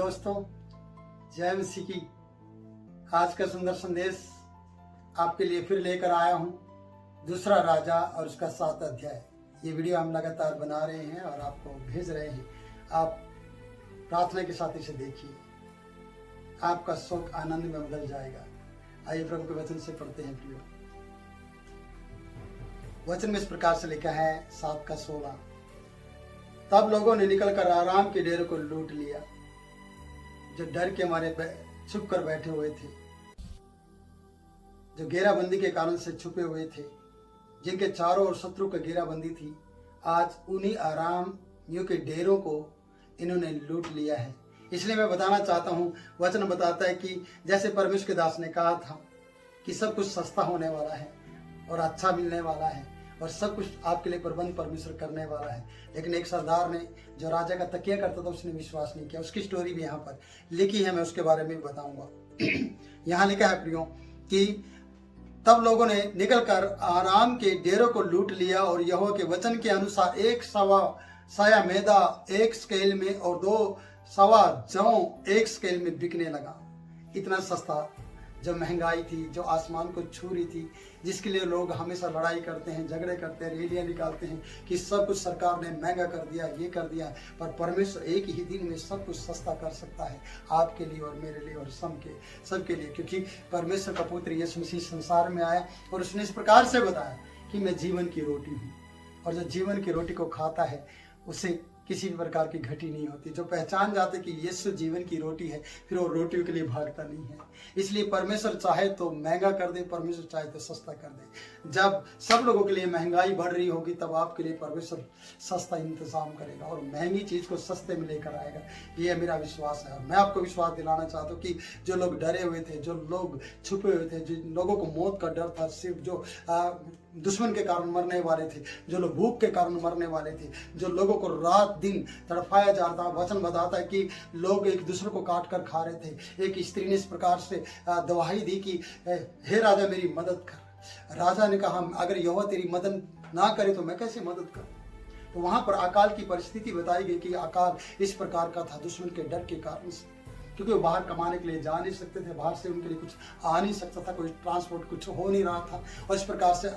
दोस्तों, जय मसीह की। आज का सुंदर संदेश आपके लिए फिर लेकर आया हूँ। दूसरा राजा और उसका 7 अध्याय। ये वीडियो हम लगातार बना रहे हैं और आपको भेज रहे हैं। आप प्रार्थना के साथ इसे देखिए, आपका शोक आनंद में बदल जाएगा। आइए प्रभु के वचन से पढ़ते हैं प्रियो। वचन में इस प्रकार से लिखा है 7 का 16। तब लोगों ने निकलकर आराम के डेरे को लूट लिया, जो डर के मारे छुप कर बैठे हुए थे, जो घेराबंदी के कारण से छुपे हुए थे, जिनके चारों ओर शत्रु की घेराबंदी थी। आज उन्हीं आरामियों के डेरों को इन्होंने लूट लिया है। इसलिए मैं बताना चाहता हूँ, वचन बताता है कि जैसे परमेश्वर के दास ने कहा था कि सब कुछ सस्ता होने वाला है और अच्छा मिलने वाला है और सब कुछ आपके लिए प्रबंध परमेश्वर करने वाला है। लेकिन एक सरदार ने, जो राजा का तकिया करता था, उसने विश्वास नहीं किया। उसकी स्टोरी भी यहाँ पर लिखी है, मैं उसके बारे में भी बताऊंगा। यहाँ लिखा है प्रियो कि तब लोगों ने निकलकर आराम के डेरों को लूट लिया और यहोवा के वचन के अनुसार 1 सवा साया मैदा 1 स्केल में और 2 सवा जौ 1 स्केल में बिकने लगा। इतना सस्ता, जो महंगाई थी, जो आसमान को छू रही थी, जिसके लिए लोग हमेशा लड़ाई करते हैं, झगड़े करते हैं, रैलियां निकालते हैं कि सब कुछ सरकार ने महंगा कर दिया, ये कर दिया। पर परमेश्वर एक ही दिन में सब कुछ सस्ता कर सकता है, आपके लिए और मेरे लिए और सबके लिए। क्योंकि परमेश्वर का पुत्र यीशु मसीह संसार में आया और उसने इस प्रकार से बताया कि मैं जीवन की रोटी हूँ, और जो जीवन की रोटी को खाता है उसे किसी भी प्रकार की घटी नहीं होती। जो पहचान जाते कि यीशु जीवन की रोटी है, फिर वो रोटियों के लिए भागता नहीं है। इसलिए परमेश्वर चाहे तो महंगा कर दे, परमेश्वर चाहे तो सस्ता कर दे। जब सब लोगों के लिए महंगाई बढ़ रही होगी, तब आपके लिए परमेश्वर सस्ता इंतजाम करेगा और महंगी चीज को सस्ते में लेकर आएगा। ये मेरा विश्वास है। और मैं आपको विश्वास दिलाना चाहता हूँ कि जो लोग डरे हुए थे, जो लोग छुपे हुए थे, जिन लोगों को मौत का डर था, सिर्फ जो दुश्मन के कारण मरने वाले थे, जो लोग भूख के कारण मरने वाले थे, जो लोगों को रात दिन तड़पाया जाता, वचन बताता है कि लोग एक दूसरे को काट कर खा रहे थे। एक स्त्री ने इस प्रकार से दवाई दी कि हे राजा मेरी मदद कर। राजा ने कहा अगर यहोवा तेरी मदद ना करे तो मैं कैसे मदद करूं। तो वहां पर अकाल की परिस्थिति बताई गई कि अकाल इस प्रकार का था दुश्मन के डर के कारण से, क्योंकि वो बाहर कमाने के लिए जा नहीं सकते थे, बाहर से उनके लिए कुछ आ नहीं सकता था, कोई ट्रांसपोर्ट कुछ हो नहीं रहा था। और इस प्रकार से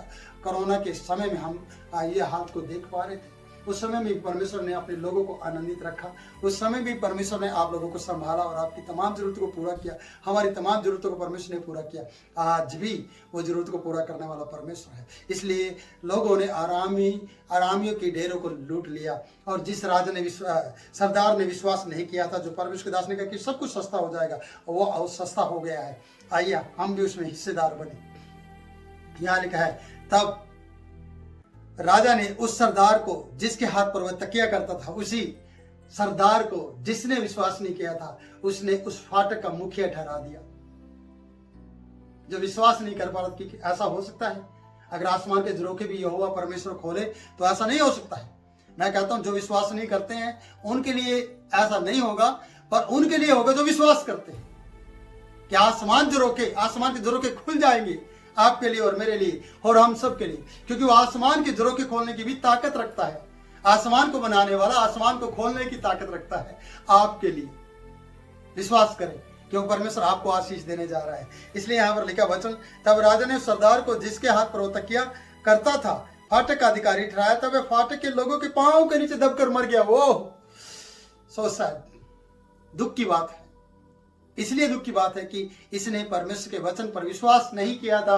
कोरोना के समय में हम ये हालत को देख पा रहे थे। उस समय भी परमेश्वर ने अपने लोगों को आनंदित रखा। उस समय भी परमेश्वर ने आप लोगों को संभाला और आपकी तमाम जरूरतों को पूरा किया। हमारी तमाम जरूरतों को परमेश्वर ने पूरा किया। आज भी वो जरूरत को पूरा करने वाला परमेश्वर है। इसलिए लोगों ने आरामियों के डेरों को लूट लिया। और जिस राजा ने सरदार ने विश्वास नहीं किया था, जो परमेश्वर के दास ने कहा कि सब कुछ सस्ता हो जाएगा, वो सस्ता हो गया है। आइए हम भी उसमें हिस्सेदार बने। यहाँ लिखा है तब राजा ने उस सरदार को, जिसके हाथ पर वह तकिया करता था, उसी सरदार को जिसने विश्वास नहीं किया था, उसने उस फाटक का मुखिया ठहरा दिया। जो विश्वास नहीं कर पा रहा कि ऐसा हो सकता है, अगर आसमान के झरोखे भी यहोवा परमेश्वर खोले तो ऐसा नहीं हो सकता है। मैं कहता हूं जो विश्वास नहीं करते हैं उनके लिए ऐसा नहीं होगा, पर उनके लिए होगा जो विश्वास करते हैं कि आसमान के झरोखे खुल जाएंगे आपके लिए और मेरे लिए और हम सब के लिए, क्योंकि वो आसमान के झरोखे खोलने की भी ताकत रखता है। आसमान को बनाने वाला आसमान को खोलने की ताकत रखता है आपके लिए। विश्वास करें क्यों परमेश्वर आपको आशीष देने जा रहा है। इसलिए यहाँ पर लिखा वचन, तब राजा ने सरदार को, जिसके हाथ पर वो तकिया करता था, फाटक का अधिकारी ठहराया। तब वह फाटक के लोगों के पांव के नीचे दबकर मर गया। वो सो सैड, दुख की बात है। इसलिए दुख की बात है कि इसने परमेश्वर के वचन पर विश्वास नहीं किया था।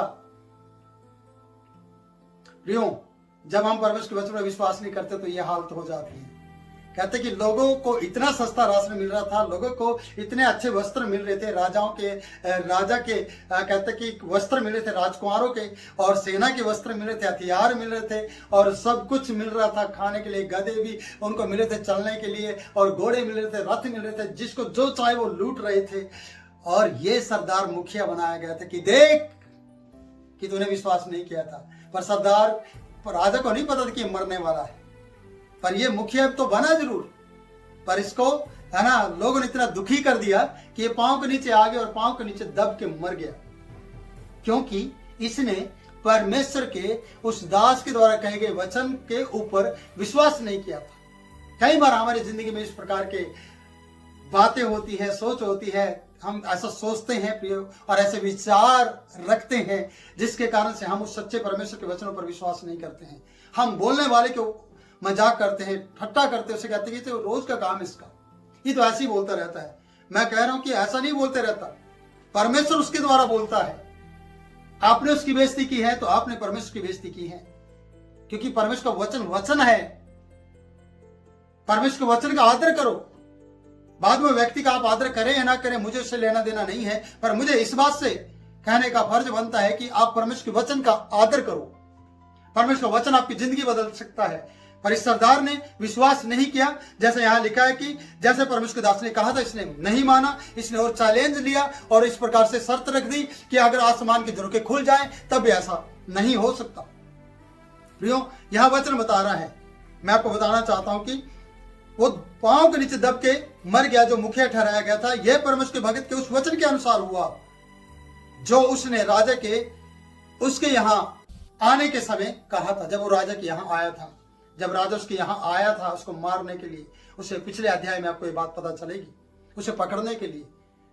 प्रियो, जब हम परमेश्वर के वचन पर विश्वास नहीं करते तो यह हालत हो जाती है। कहते कि लोगों को इतना सस्ता राशन मिल रहा था, लोगों को इतने अच्छे वस्त्र मिल रहे थे, राजा के कहते कि वस्त्र मिल रहे थे, राजकुमारों के और सेना के वस्त्र मिल रहे थे, हथियार मिल रहे थे और सब कुछ मिल रहा था। खाने के लिए गधे भी उनको मिले थे चलने के लिए, और घोड़े मिल रहे थे, रथ मिल रहे थे, जिसको जो चाहे वो लूट रहे थे। और ये सरदार मुखिया बनाया गया था कि देख कि तूने विश्वास नहीं किया था। पर राजा को नहीं पता था कि मरने वाला है, पर ये मुखिया तो बना जरूर, पर इसको है ना, लोगों ने इतना दुखी कर दिया कि ये पांव के नीचे आ गया और पांव के नीचे दब के मर गया, क्योंकि इसने परमेश्वर के उस दास के द्वारा कहे गए वचन के ऊपर विश्वास नहीं किया था। कई बार हमारी जिंदगी में इस प्रकार के बातें होती है, सोच होती है, हम ऐसा सोचते हैं प्रियो और ऐसे विचार रखते हैं जिसके कारण से हम उस सच्चे परमेश्वर के वचनों पर विश्वास नहीं करते हैं। हम बोलने वाले को मजाक करते हैं, ठट्टा करते हैं, उसे कहते हैं कि तो रोज का काम इसका, ये तो ऐसे ही बोलता रहता है। मैं कह रहा हूं कि ऐसा नहीं बोलते रहता, परमेश्वर उसके द्वारा बोलता है। आपने उसकी बेइज्जती की है तो आपने परमेश्वर की बेइज्जती की है, क्योंकि परमेश्वर का वचन वचन है। परमेश्वर के वचन का आदर करो। बाद में व्यक्ति का आप आदर करें या ना करें, मुझे उससे लेना देना नहीं है, पर मुझे इस बात से कहने का फर्ज बनता है कि आप परमेश्वर के वचन का आदर करो। परमेश्वर का वचन आपकी जिंदगी बदल सकता है। पर इस सरदार ने विश्वास नहीं किया, जैसे यहां लिखा है कि जैसे परमेश्वर के दास ने कहा था, इसने नहीं माना। इसने और चैलेंज लिया और इस प्रकार से शर्त रख दी कि अगर आसमान के झरोखे खुल जाएं तब भी ऐसा नहीं हो सकता। प्रियो, यह वचन बता रहा है, मैं आपको बताना चाहता हूं कि वो पांव के नीचे दब के मर गया जो मुखिया ठहराया गया था। यह परमेश्वर के भगत के उस वचन के अनुसार हुआ जो उसने राजा के उसके यहां आने के समय कहा था। जब वो राजा के यहां आया था, जब राजा उसके यहां आया था उसको मारने के लिए, उसे पिछले अध्याय में आपको ये बात पता चलेगी, उसे पकड़ने के लिए,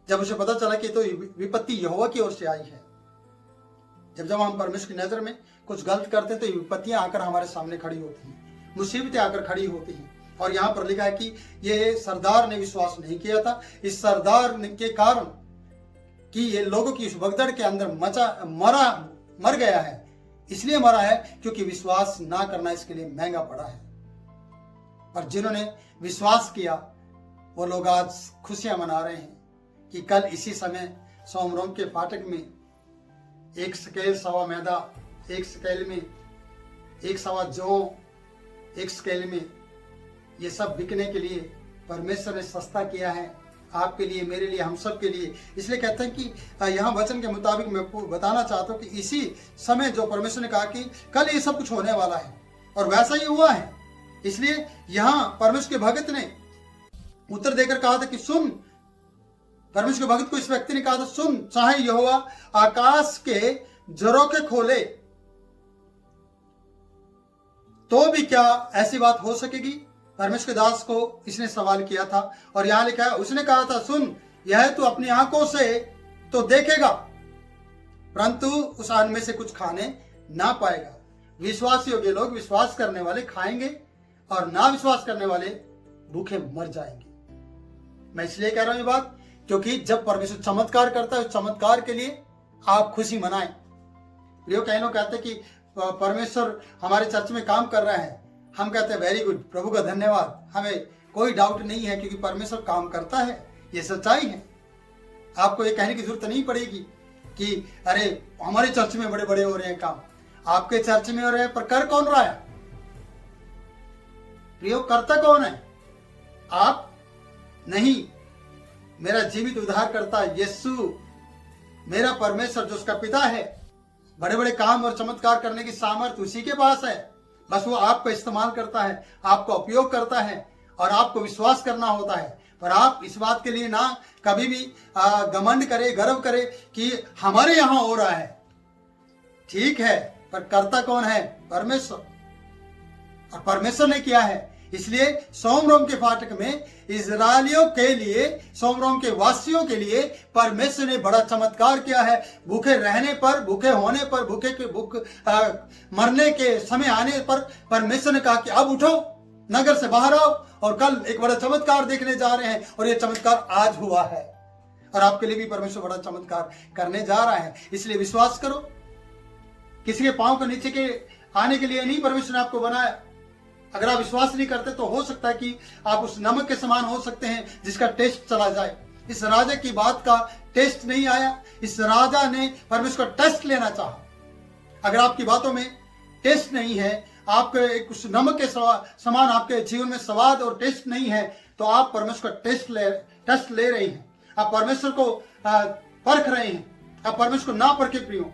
जब उसे पता चला कि तो विपत्ति यहोवा की ओर से आई है। जब हम परमेश्वर की नजर में कुछ गलत करते हैं तो विपत्तियां आकर हमारे सामने खड़ी होती हैं, मुसीबतें आकर खड़ी होती हैं। और यहां पर लिखा है कि ये सरदार ने विश्वास नहीं किया था। इस सरदार के कारण कि ये लोगों की उस भगदड़ के अंदर मर गया है। इसलिए मरा है क्योंकि विश्वास ना करना इसके लिए महंगा पड़ा है। पर जिन्होंने विश्वास किया वो लोग आज खुशियां मना रहे हैं कि कल इसी समय सोमरोम के फाटक में 1 शकेल सवा मैदा, 1 शकेल में 1 सवा जौ, 1 शकेल में ये सब बिकने के लिए परमेश्वर ने सस्ता किया है, आपके लिए, मेरे लिए, हम सब के लिए। इसलिए कहते हैं कि यहाँ वचन के मुताबिक मैं बताना चाहता हूँ कि इसी समय जो परमेश्वर ने कहा कि कल ये सब कुछ होने वाला है, और वैसा ही हुआ है। इसलिए यहाँ परमेश्वर के भगत ने उत्तर देकर कहा था कि सुन, परमेश्वर के भगत को इस व्यक्ति ने कहा था, सुन, चाहे यहोवा आकाश के झरोखे खोले तो भी क्या ऐसी बात हो सकेगी? परमेश्वर के दास को इसने सवाल किया था और यहां लिखा है, उसने कहा था, सुन, यह तू अपनी आंखों से तो देखेगा परंतु उस अन्न में से कुछ खाने ना पाएगा। विश्वास योग्य लोग, विश्वास करने वाले खाएंगे और ना विश्वास करने वाले भूखे मर जाएंगे। मैं इसलिए कह रहा हूं ये बात क्योंकि जब परमेश्वर चमत्कार करता है, उस चमत्कार के लिए आप खुशी मनाएं। प्रियो, कई लोग कहते हैं कि परमेश्वर हमारे चर्च में काम कर रहा है, हम कहते हैं वेरी गुड, प्रभु का धन्यवाद, हमें कोई डाउट नहीं है क्योंकि परमेश्वर काम करता है, ये सच्चाई है। आपको ये कहने की जरूरत नहीं पड़ेगी कि अरे हमारे चर्च में बड़े बड़े हो रहे हैं काम। आपके चर्च में हो रहे हैं पर कर कौन रहा है? प्रियो, करता कौन है? आप नहीं, मेरा जीवित उद्धार करता यीशु, मेरा परमेश्वर जो उसका पिता है। बड़े बड़े काम और चमत्कार करने की सामर्थ्य उसी के पास है, बस वो आपको इस्तेमाल करता है, आपका उपयोग करता है और आपको विश्वास करना होता है। पर आप इस बात के लिए ना कभी भी घमंड करे, गर्व करे कि हमारे यहां हो रहा है। ठीक है, पर करता कौन है? परमेश्वर। और परमेश्वर ने किया है। इसलिए सोमरोम के फाटक में इजरायलियों के लिए, सोमरोम के वासियों के लिए परमेश्वर ने बड़ा चमत्कार किया है। भूखे रहने पर, भूखे होने पर, मरने के समय आने पर परमेश्वर ने कहा कि अब उठो, नगर से बाहर आओ और कल एक बड़ा चमत्कार देखने जा रहे हैं। और यह चमत्कार आज हुआ है और आपके लिए भी परमेश्वर बड़ा चमत्कार करने जा रहा है। इसलिए विश्वास करो। किसी के पांव के नीचे के आने के लिए नहीं परमेश्वर ने आपको बनाया। अगर आप विश्वास नहीं करते तो हो सकता है कि आप उस नमक के समान हो सकते हैं जिसका टेस्ट चला जाए। इस राजा की बात का टेस्ट नहीं आया, इस राजा ने परमेश्वर का टेस्ट लेना चाहा। अगर आपकी बातों में टेस्ट नहीं है, आपके उस नमक के समान आपके जीवन में स्वाद और टेस्ट नहीं है, तो आप परमेश्वर का टेस्ट ले रहे हैं। आप परमेश्वर को परख रहे हैं। आप परमेश्वर को ना परखे प्रियो।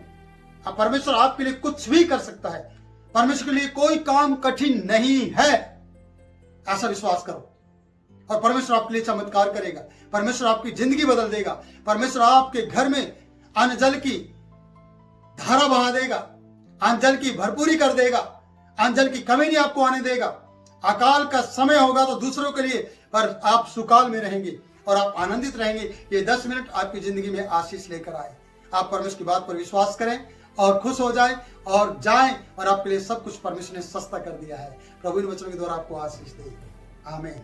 अब परमेश्वर आपके लिए कुछ भी कर सकता है। परमेश्वर के लिए कोई काम कठिन नहीं है, ऐसा विश्वास करो और परमेश्वर आपके लिए चमत्कार करेगा। परमेश्वर आपकी जिंदगी बदल देगा। परमेश्वर आपके घर में अन्न जल की धारा बहा देगा, अन्न जल की भरपूरी कर देगा, अन्न जल की कमी नहीं आपको आने देगा। अकाल का समय होगा तो दूसरों के लिए, पर आप सुकाल में रहेंगे। और आप आनंदित रहेंगे। ये 10 मिनट आपकी जिंदगी में आशीष लेकर आए। आप परमेश्वर की बात पर विश्वास करें और खुश हो जाएं और जाएं, और आपके लिए सब कुछ परमेश्वर ने सस्ता कर दिया है। प्रभु इन वचनों के द्वारा आपको आशीष दे। आमीन।